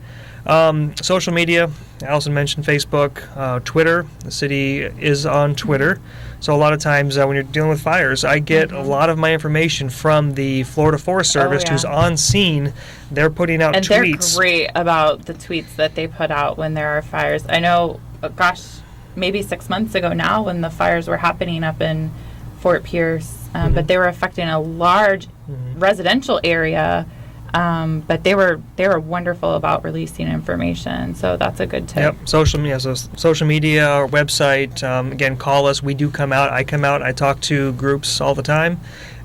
Social media, Allison mentioned Facebook, Twitter. The city is on Twitter. So a lot of times when you're dealing with fires, I get a lot of my information from the Florida Forest Service, who's on scene. They're putting out tweets. And they're great about the tweets that they put out when there are fires. I know, maybe 6 months ago now when the fires were happening up in Fort Pierce, but they were affecting a large residential area. But they were wonderful about releasing information, so that's a good tip. Yep, social media, our website. Again, call us. We do come out. I come out. I talk to groups all the time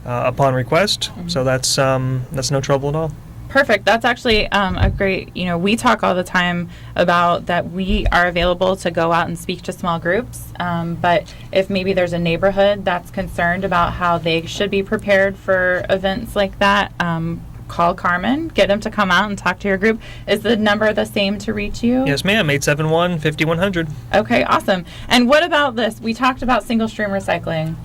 upon request. So that's no trouble at all. Perfect. That's actually a great, we talk all the time about that we are available to go out and speak to small groups. But if maybe there's a neighborhood that's concerned about how they should be prepared for events like that, call Carmen, get him to come out and talk to your group. Is the number the same to reach you? Yes, ma'am. 871-5100. Okay, awesome. And what about this? We talked about single stream recycling.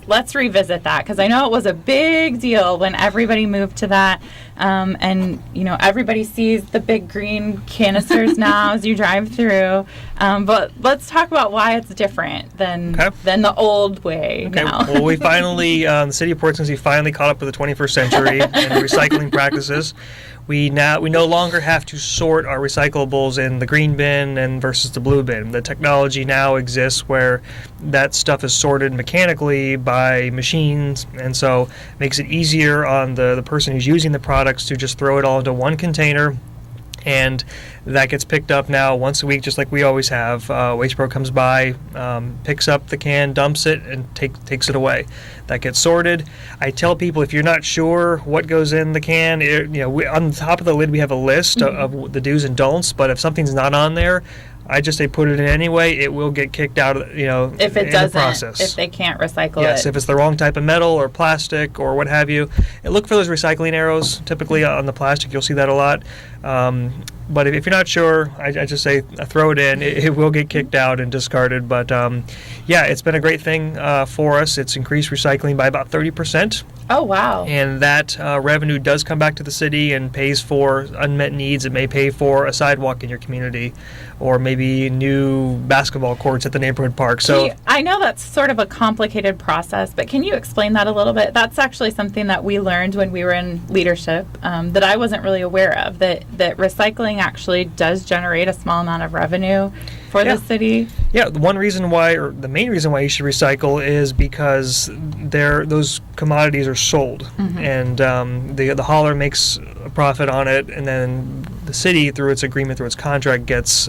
Let's revisit that, because I know it was a big deal when everybody moved to that. And everybody sees the big green canisters now as you drive through. But let's talk about why it's different than the old way now. Well, we finally, the city of Port St. Lucie finally caught up with the 21st century and recycling practices. We no longer have to sort our recyclables in the green bin and versus the blue bin. The technology now exists where that stuff is sorted mechanically by machines, and so it makes it easier on the person who's using the products to just throw it all into one container And that gets picked up now once a week, just like we always have. Waste Pro comes by, picks up the can, dumps it, and takes it away. That gets sorted. I tell people, if you're not sure what goes in the can, on the top of the lid we have a list of the do's and don'ts. But if something's not on there, I just say put it in anyway. It will get kicked out, if it in doesn't, the process. if they can't recycle Yes, it. if it's the wrong type of metal or plastic or what have you. And look for those recycling arrows. Typically on the plastic, you'll see that a lot. But if you're not sure, I just say throw it in. It will get kicked out and discarded. But it's been a great thing for us. It's increased recycling by about 30%. Oh, wow. And that revenue does come back to the city and pays for unmet needs. It may pay for a sidewalk in your community or maybe new basketball courts at the neighborhood park. So I know that's sort of a complicated process, but can you explain that a little bit? That's actually something that we learned when we were in leadership that I wasn't really aware of, that recycling actually does generate a small amount of revenue for the city. Yeah, the main reason why you should recycle is because those commodities are sold, and the hauler makes a profit on it, and then the city, through its agreement, through its contract, gets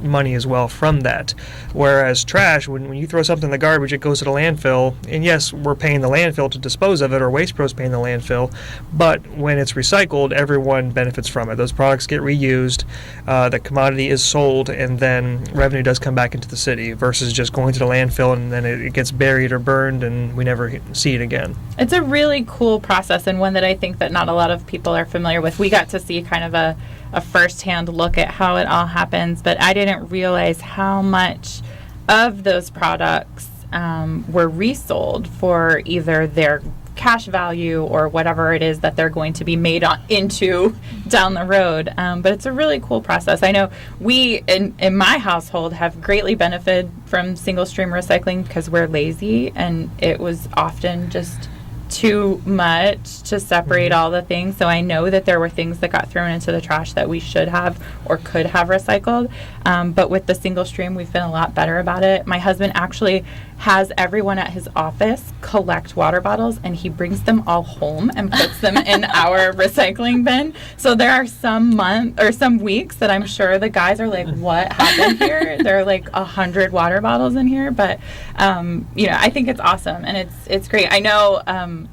money as well from that. Whereas trash, when you throw something in the garbage, it goes to the landfill, and yes, we're paying the landfill to dispose of it, or Waste Pro's paying the landfill, but when it's recycled, everyone benefits from it. Those products get reused, the commodity is sold, and then revenue does come back into the city versus just going to the landfill and then it gets buried or burned and we never see it again. It's a really cool process, and one that I think that not a lot of people are familiar with. We got to see kind of a first-hand look at how it all happens, but I didn't realize how much of those products were resold for either their cash value or whatever it is that they're going to be made into down the road. But it's a really cool process. I know we, in my household, have greatly benefited from single-stream recycling because we're lazy, and it was often just too much to separate all the things. So I know that there were things that got thrown into the trash that we should have or could have recycled. But with the single stream, we've been a lot better about it. My husband actually has everyone at his office collect water bottles, and he brings them all home and puts them in our recycling bin. So there are some weeks that I'm sure the guys are like, what happened here? There are like 100 water bottles in here. But I think it's awesome, and it's great. I know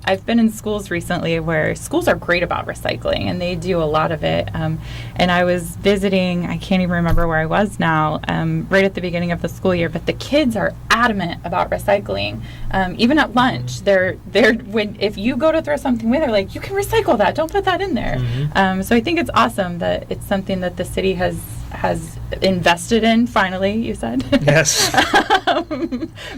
I've been in schools recently where schools are great about recycling, and they do a lot of it. And I was visiting, I can't even remember where I was now, right at the beginning of the school year, but the kids are adamant about recycling. Even at lunch, if you go to throw something away, they're like, you can recycle that, don't put that in there. So I think it's awesome that it's something that the city has invested in, finally, you said. Yes.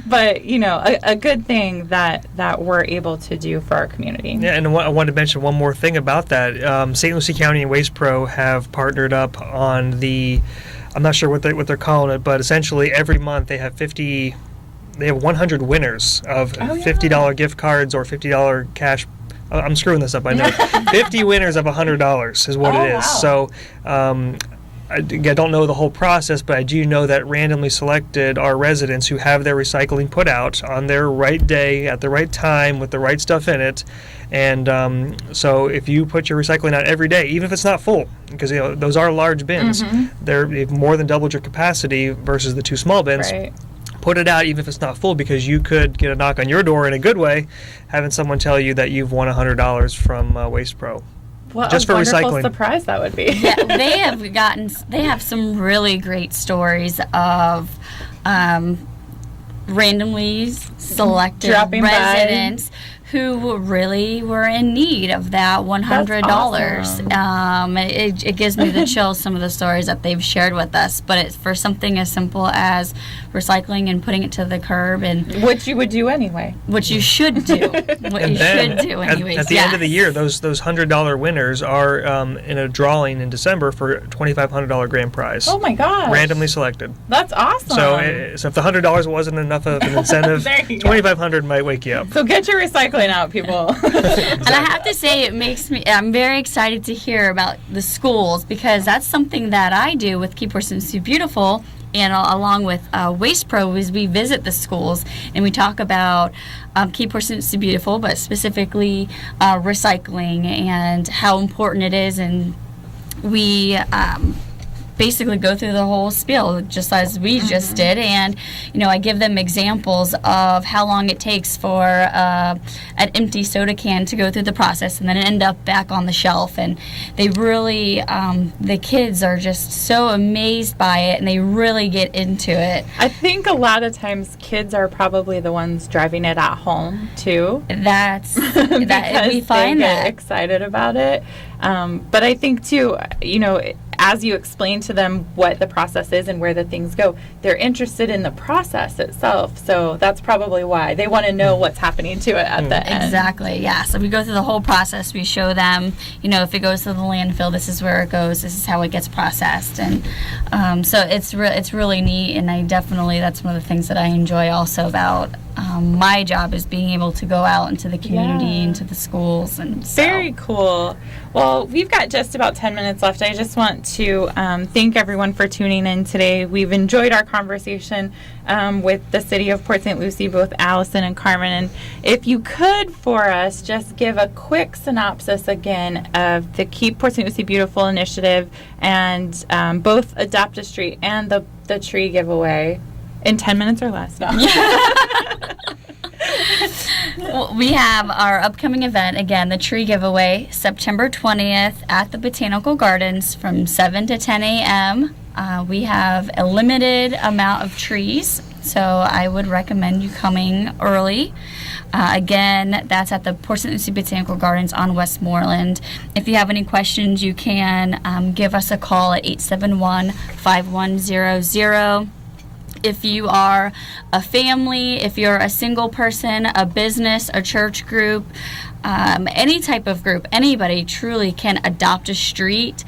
But a good thing that we're able to do for our community. Yeah, and I wanted to mention one more thing about that. St. Lucie County and Waste Pro have partnered up on I'm not sure what they're calling it, but essentially every month they have 100 winners of $50 gift cards or $50 cash. I'm screwing this up, I know. 50 winners of $100 is what it is. Wow. So I don't know the whole process, but I do know that randomly selected are residents who have their recycling put out on their right day at the right time with the right stuff in it. And so if you put your recycling out every day, even if it's not full, because those are large bins, they've more than doubled your capacity versus the two small bins. Right. Put it out even if it's not full, because you could get a knock on your door in a good way, having someone tell you that you've won $100 from Waste Pro. What just a for wonderful recycling. Surprise that would be. Yeah, they have some really great stories of randomly selected Dropping residents who really were in need of that $100. Awesome. It gives me the chills, some of the stories that they've shared with us, but it's for something as simple as recycling and putting it to the curb, and which you would do anyway. Which you should do. At the end of the year, those $100 winners are in a drawing in December for a $2,500 grand prize. Oh my gosh! Randomly selected. That's awesome. So if the $100 wasn't enough of an incentive, $2,500 might wake you up. So get your recycling out, people. And I have to say, I'm very excited to hear about the schools, because that's something that I do with Keep Washington Beautiful, and along with Waste Pro, is we visit the schools and we talk about Keep Washington Beautiful, but specifically recycling and how important it is, and we basically go through the whole spiel just as we just did, and I give them examples of how long it takes for an empty soda can to go through the process and then end up back on the shelf. And they really the kids are just so amazed by it, and they really get into it. I think a lot of times kids are probably the ones driving it at home too. That's Because that we find they get that excited about it. But I think too, as you explain to them what the process is and where the things go, they're interested in the process itself. So that's probably why they want to know what's happening to it at the end. Exactly, yeah. So we go through the whole process. We show them, if it goes to the landfill, this is where it goes. This is how it gets processed. And so it's really neat. And that's one of the things that I enjoy also about my job, is being able to go out into the community, into the schools. And so. Very cool. Well, we've got just about 10 minutes left. I just want to thank everyone for tuning in today. We've enjoyed our conversation with the City of Port St. Lucie, both Allison and Carmen. And if you could, for us, just give a quick synopsis again of the Keep Port St. Lucie Beautiful initiative, and both Adopt a Street and the tree giveaway in 10 minutes or less. No. Well, we have our upcoming event, again, the tree giveaway, September 20th at the Botanical Gardens from 7 to 10 a.m. We have a limited amount of trees, so I would recommend you coming early. Again, that's at the Port St. Lucie Botanical Gardens on Westmoreland. If you have any questions, you can give us a call at 871-5100. If you are a family, if you're a single person, a business, a church group, any type of group, anybody truly can adopt a street.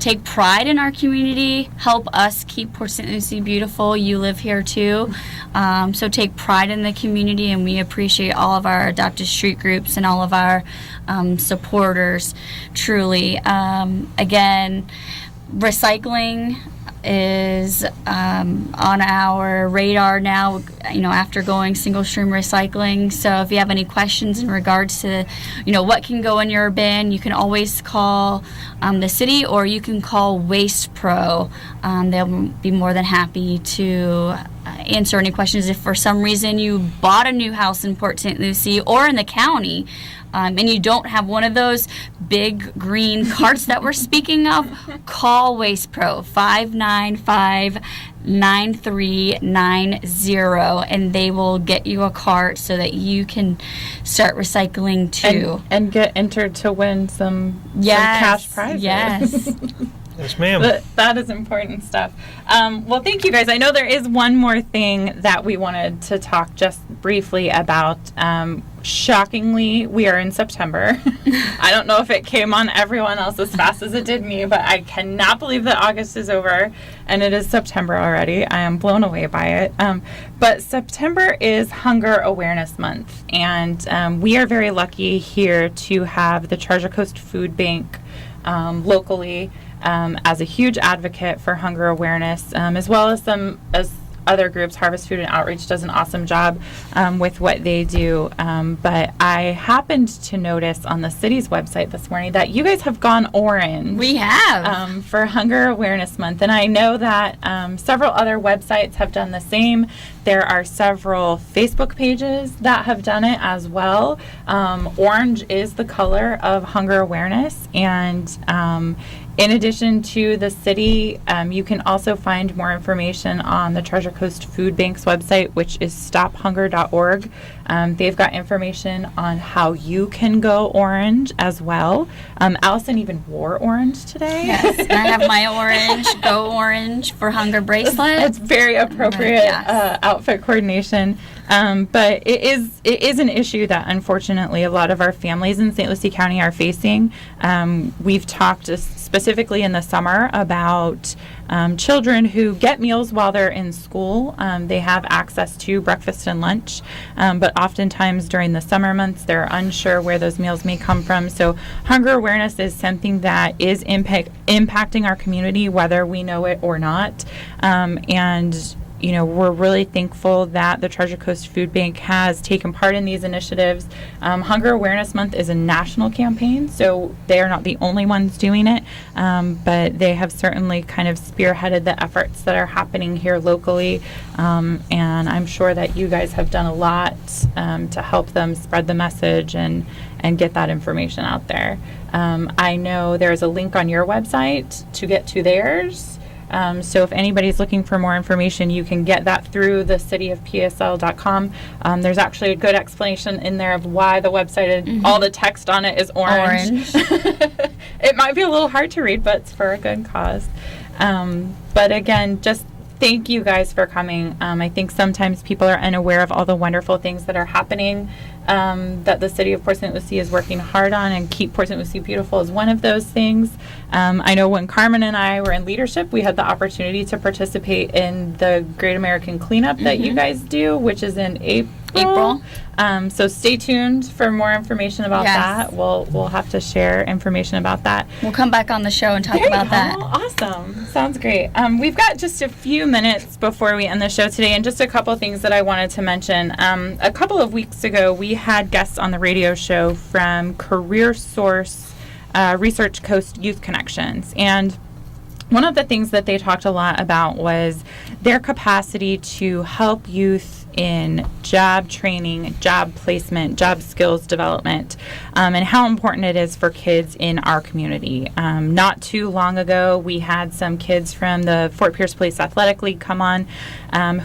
Take pride in our community. Help us keep Port St. Lucie beautiful. You live here too. So take pride in the community, and we appreciate all of our adopted street groups and all of our supporters, truly. Again, recycling is on our radar now, after going single stream recycling. So if you have any questions in regards to, what can go in your bin, you can always call the city, or you can call Waste Pro. They'll be more than happy to answer any questions. If for some reason you bought a new house in Port St. Lucie or in the county, and you don't have one of those big green carts that we're speaking of, call Waste Pro, 595-9390, and they will get you a cart so that you can start recycling too. And get entered to win some cash prizes. Yes. Yes, ma'am. That is important stuff. Well, thank you guys. I know there is one more thing that we wanted to talk just briefly about. Shockingly, we are in September. I don't know if it came on everyone else as fast as it did me, but I cannot believe that August is over and it is September already. I am blown away by it. But September is Hunger Awareness Month, and we are very lucky here to have the Treasure Coast Food Bank locally as a huge advocate for hunger awareness, as well as other groups. Harvest Food and Outreach does an awesome job with what they do. But I happened to notice on the city's website this morning that you guys have gone orange. We have. For Hunger Awareness Month. And I know that several other websites have done the same. There are several Facebook pages that have done it as well. Orange is the color of hunger awareness. And in addition to the city, you can also find more information on the Treasure Coast Food Bank's website, which is stophunger.org. They've got information on how you can go orange as well. Allison even wore orange today. Yes, and I have my orange, Go Orange for Hunger bracelet. It's very appropriate outfit coordination. But it is an issue that unfortunately a lot of our families in St. Lucie County are facing. We've talked specifically in the summer about children who get meals while they're in school. They have access to breakfast and lunch, but oftentimes during the summer months they're unsure where those meals may come from. So hunger awareness is something that is impacting our community whether we know it or not. And we're really thankful that the Treasure Coast Food Bank has taken part in these initiatives. Hunger Awareness Month is a national campaign, so they are not the only ones doing it, but they have certainly kind of spearheaded the efforts that are happening here locally, and I'm sure that you guys have done a lot to help them spread the message and get that information out there. I know there's a link on your website to get to theirs. So if anybody's looking for more information, you can get that through the cityofpsl.com. There's actually a good explanation in there of why the website, all the text on it is orange. It might be a little hard to read, but it's for a good cause. But again, just thank you guys for coming. I think sometimes people are unaware of all the wonderful things that are happening that the city of Port St. Lucie is working hard on, and Keep Port St. Lucie Beautiful is one of those things. I know when Carmen and I were in leadership, we had the opportunity to participate in the Great American Cleanup that you guys do, which is in April. So stay tuned for more information about that. We'll have to share information about that. We'll come back on the show and talk about that. Awesome. Sounds great. We've got just a few minutes before we end the show today, and just a couple things that I wanted to mention. A couple of weeks ago, we had guests on the radio show from Career Source Research Coast Youth Connections, and one of the things that they talked a lot about was their capacity to help youth in job training, job placement, job skills development, and how important it is for kids in our community. Not too long ago, we had some kids from the Fort Pierce Police Athletic League come on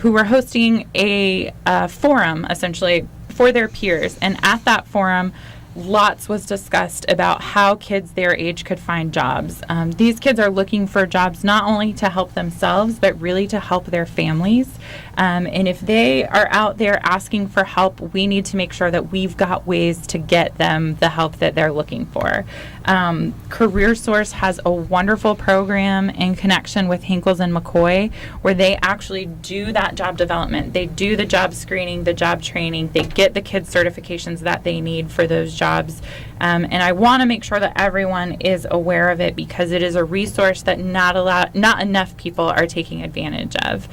who were hosting a forum, essentially, for their peers. And at that forum, lots was discussed about how kids their age could find jobs. These kids are looking for jobs not only to help themselves, but really to help their families. And if they are out there asking for help, we need to make sure that we've got ways to get them the help that they're looking for. Career Source has a wonderful program in connection with Hinkles and McCoy, where they actually do that job development. They do the job screening, the job training. They get the kids certifications that they need for those jobs. And I want to make sure that everyone is aware of it, because it is a resource that not enough people are taking advantage of.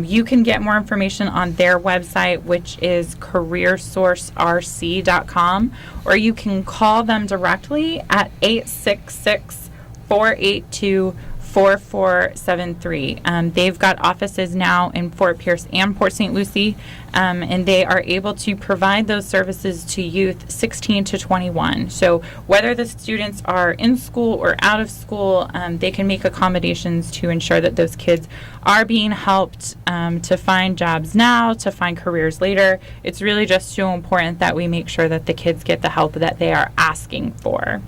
You can get more information on their website, which is careersourcerc.com, or you can call them directly at 866-482-4473. They've got offices now in Fort Pierce and Port St. Lucie, and they are able to provide those services to youth 16 to 21. So whether the students are in school or out of school, they can make accommodations to ensure that those kids are being helped to find jobs now, to find careers later. It's really just so important that we make sure that the kids get the help that they are asking for.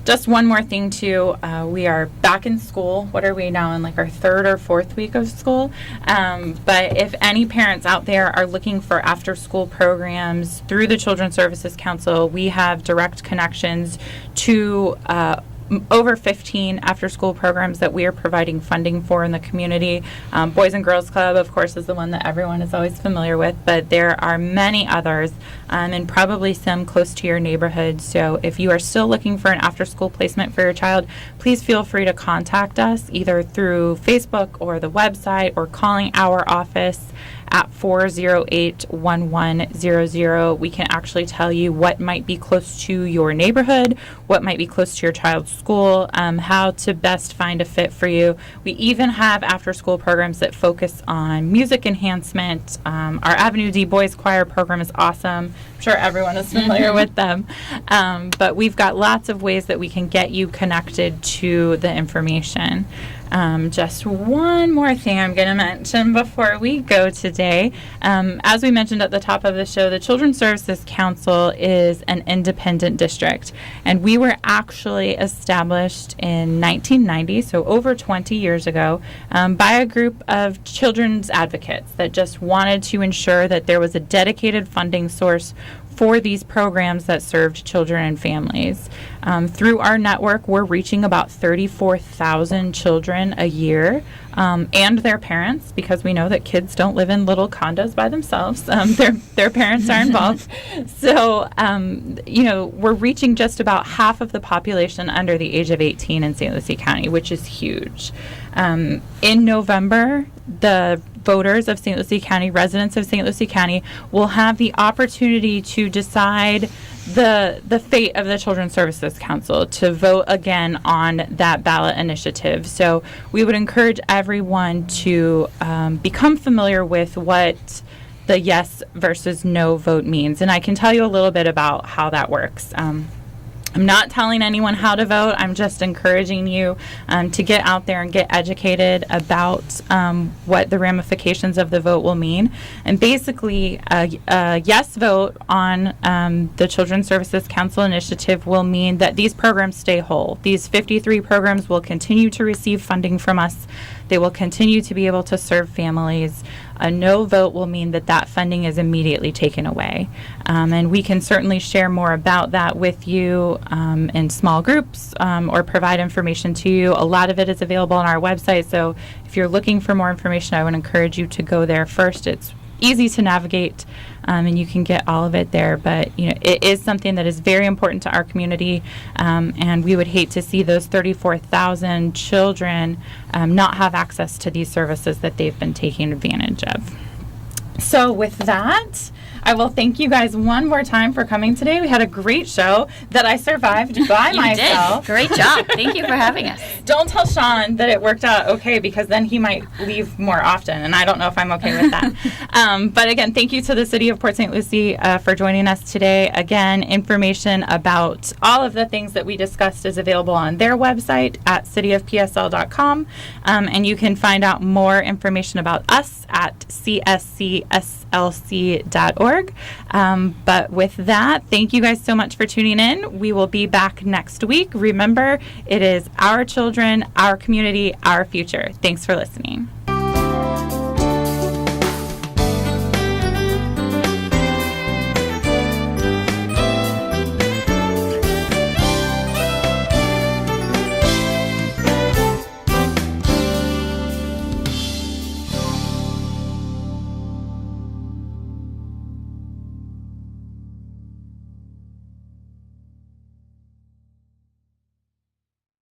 Just one more thing too, we are back in school. What are we now, in like our third or fourth week of school? But if any parents out there are looking for after school programs through the Children's Services Council, we have direct connections to over 15 after-school programs that we are providing funding for in the community. Boys and Girls Club, of course, is the one that everyone is always familiar with, but there are many others, and probably some close to your neighborhood. So if you are still looking for an after-school placement for your child, please feel free to contact us either through Facebook or the website, or calling our office at 408-1100. We can actually tell you what might be close to your neighborhood, what might be close to your child's school, how to best find a fit for you. We even have after-school programs that focus on music enhancement. Our Avenue D Boys Choir program is awesome. I'm sure everyone is familiar with them. But we've got lots of ways that we can get you connected to the information. Just one more thing I'm going to mention before we go today. As we mentioned at the top of the show, the Children's Services Council is an independent district, and we were actually established in 1990, so over 20 years ago, by a group of children's advocates that just wanted to ensure that there was a dedicated funding source for these programs that served children and families. Through our network, we're reaching about 34,000 children a year, and their parents, because we know that kids don't live in little condos by themselves. Their parents are involved. So, we're reaching just about half of the population under the age of 18 in St. Lucie County, which is huge. In November, the voters of St. Lucie County, residents of St. Lucie County, will have the opportunity to decide the fate of the Children's Services Council, to vote again on that ballot initiative. So we would encourage everyone to become familiar with what the yes versus no vote means. And I can tell you a little bit about how that works. I'm not telling anyone how to vote. I'm just encouraging you to get out there and get educated about what the ramifications of the vote will mean. And basically, a yes vote on the Children's Services Council initiative will mean that these programs stay whole. These 53 programs will continue to receive funding from us. They will continue to be able to serve families. A no vote will mean that that funding is immediately taken away. And we can certainly share more about that with you in small groups or provide information to you. A lot of it is available on our website, so if you're looking for more information, I would encourage you to go there first. It's easy to navigate, and you can get all of it there. But it is something that is very important to our community, and we would hate to see those 34,000 children not have access to these services that they've been taking advantage of. So with that, I will thank you guys one more time for coming today. We had a great show that I survived by myself. Did. Great job. Thank you for having us. Don't tell Sean that it worked out okay, because then he might leave more often, and I don't know if I'm okay with that. But again, thank you to the City of Port St. Lucie for joining us today. Again, information about all of the things that we discussed is available on their website at cityofpsl.com, and you can find out more information about us at cscslc.org. But with that, thank you guys so much for tuning in. We will be back next week. Remember, it is our children, our community, our future. Thanks for listening.